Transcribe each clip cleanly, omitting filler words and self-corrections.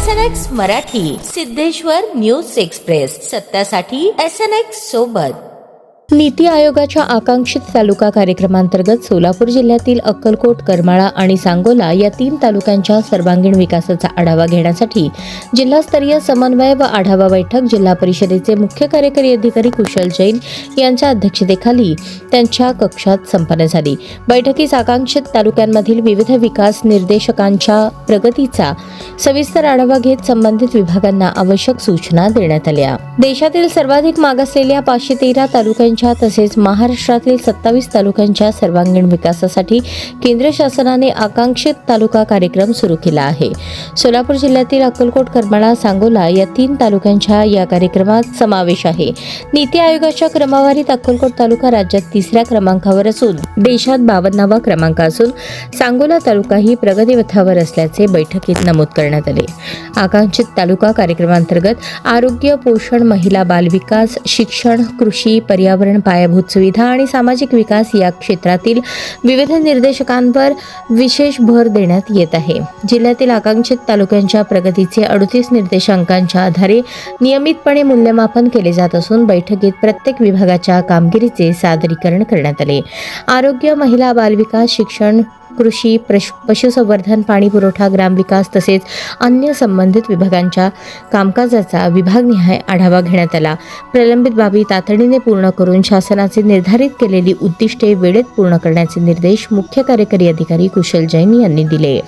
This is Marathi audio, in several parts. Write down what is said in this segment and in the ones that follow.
SNX Marathi, Siddheshwar news express, सत्यासाठी SNX सोबत। नीती आयोगाच्या आकांक्षित तालुका कार्यक्रमांतर्गत सोलापूर जिल्ह्यातील अक्कलकोट, करमाळा आणि सांगोला या 3 तालुक्यांच्या सर्वांगीण विकासाचा आढावा घेण्यासाठी जिल्हास्तरीय समन्वय व आढावा बैठक जिल्हा परिषदेचे मुख्य कार्यकारी अधिकारी कुशल जैन यांच्या अध्यक्षतेखाली त्यांच्या कक्षात संपन्न झाली। बैठकीस आकांक्षित तालुक्यांमधील विविध विकास निर्देशकांच्या प्रगतीचा सविस्तर आढावा घेत संबंधित विभागांना आवश्यक सूचना देण्यात आल्या। देशातील सर्वाधिक मागासलेल्या 513 तालुक्यांच्या तसेच महाराष्ट्रातील 27 तालुक्यांच्या सर्वांगीण विकासासाठी केंद्र शासनाने आकांक्षित तालुका कार्यक्रम सुरू केला आहे। सोलापूर जिल्ह्यातील अक्कलकोट, करमाळा, सांगोला या 3 तालुक्यांच्या या कार्यक्रमात समावेश आहे। नीती आयोगाच्या क्रमवारीत अक्कलकोट तालुका राज्यात 3ऱ्या क्रमांकावर असून देशात 52वा क्रमांक असून सांगोला तालुकाही प्रगतीपथावर असल्याचे बैठकीत नमूद करण्यात आले। आकांक्षित तालुका कार्यक्रमांतर्गत आरोग्य, पोषण, महिला बाल विकास, शिक्षण, कृषी, पर्यावरण, पायाभूत सुविधा आणि सामाजिक विकास या क्षेत्रातील विविध निर्देशकांवर विशेष भर देण्यात येत आहे। जिल्ह्यातील आकांक्षित तालुक्यांच्या प्रगतीचे 38 निर्देशांकांच्या आधारे नियमितपणे मूल्यमापन केले जात असून बैठकीत प्रत्येक विभागाच्या कामगिरीचे सादरीकरण करण्यात आले। आरोग्य, महिला बाल विकास, शिक्षण, कृषी, पशुसंवर्धन, पाणी पुरवठा, ग्रामविकास तसेच अन्य संबंधित विभागांच्या कामकाजाचा विभागनिहाय आढावा घेण्यात आला। प्रलंबित बाबी तातडीने पूर्ण करून शासनाचे निर्धारित केलेली उद्दिष्टे वेळेत पूर्ण करण्याचे निर्देश मुख्य कार्यकारी अधिकारी कुशल जैन यांनी दिले।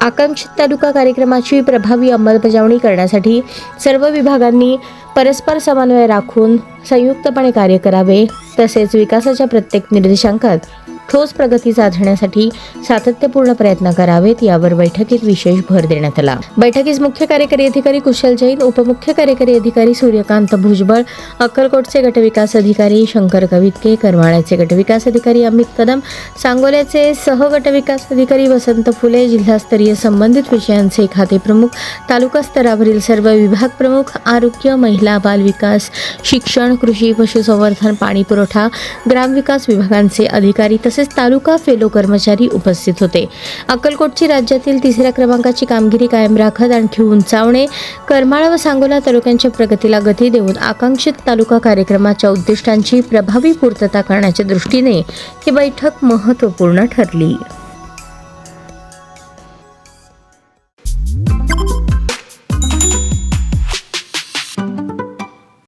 आकांक्षित तालुका कार्यक्रमाची प्रभावी अंमलबजावणी करण्यासाठी सर्व विभागांनी परस्पर समन्वय राखून संयुक्तपणे कार्य करावे तसेच विकासाच्या प्रत्येक निर्देशांकात ठोस प्रगती साधण्यासाठी सातत्यपूर्ण प्रयत्न करावेत यावर बैठकीत विशेष भर देण्यात आला। बैठकीस मुख्य कार्यकारी अधिकारी कुशल जैन, उपमुख्य कार्यकारी अधिकारी सूर्यकांत भुजबळ, अक्कलकोटचे गटविकास अधिकारी शंकर कवितके, करमाळ्याचे गटविकास अधिकारी अमित कदम, सांगोल्याचे सहगटविकास अधिकारी वसंत फुले, जिल्हास्तरीय संबंधित विषयांचे खाते प्रमुख, तालुका स्तरावरील सर्व विभाग प्रमुख, आरोग्य, महिला बाल विकास, शिक्षण, कृषी, पशुसंवर्धन, पाणी पुरवठा, ग्रामविकास विभागांचे अधिकारी तसेच तालुका फेलो कर्मचारी उपस्थित होते। अक्कलकोटची राज्यातील 3ऱ्या क्रमांकाची कामगिरी कायम राखत आणखी उंचावणे, करमाळा व सांगोला तालुक्यांच्या प्रगतीला गती देऊन आकांक्षित तालुका कार्यक्रमाच्या उद्दिष्टांची प्रभावी पूर्तता करण्याच्या दृष्टीने ही बैठक महत्त्वपूर्ण ठरली।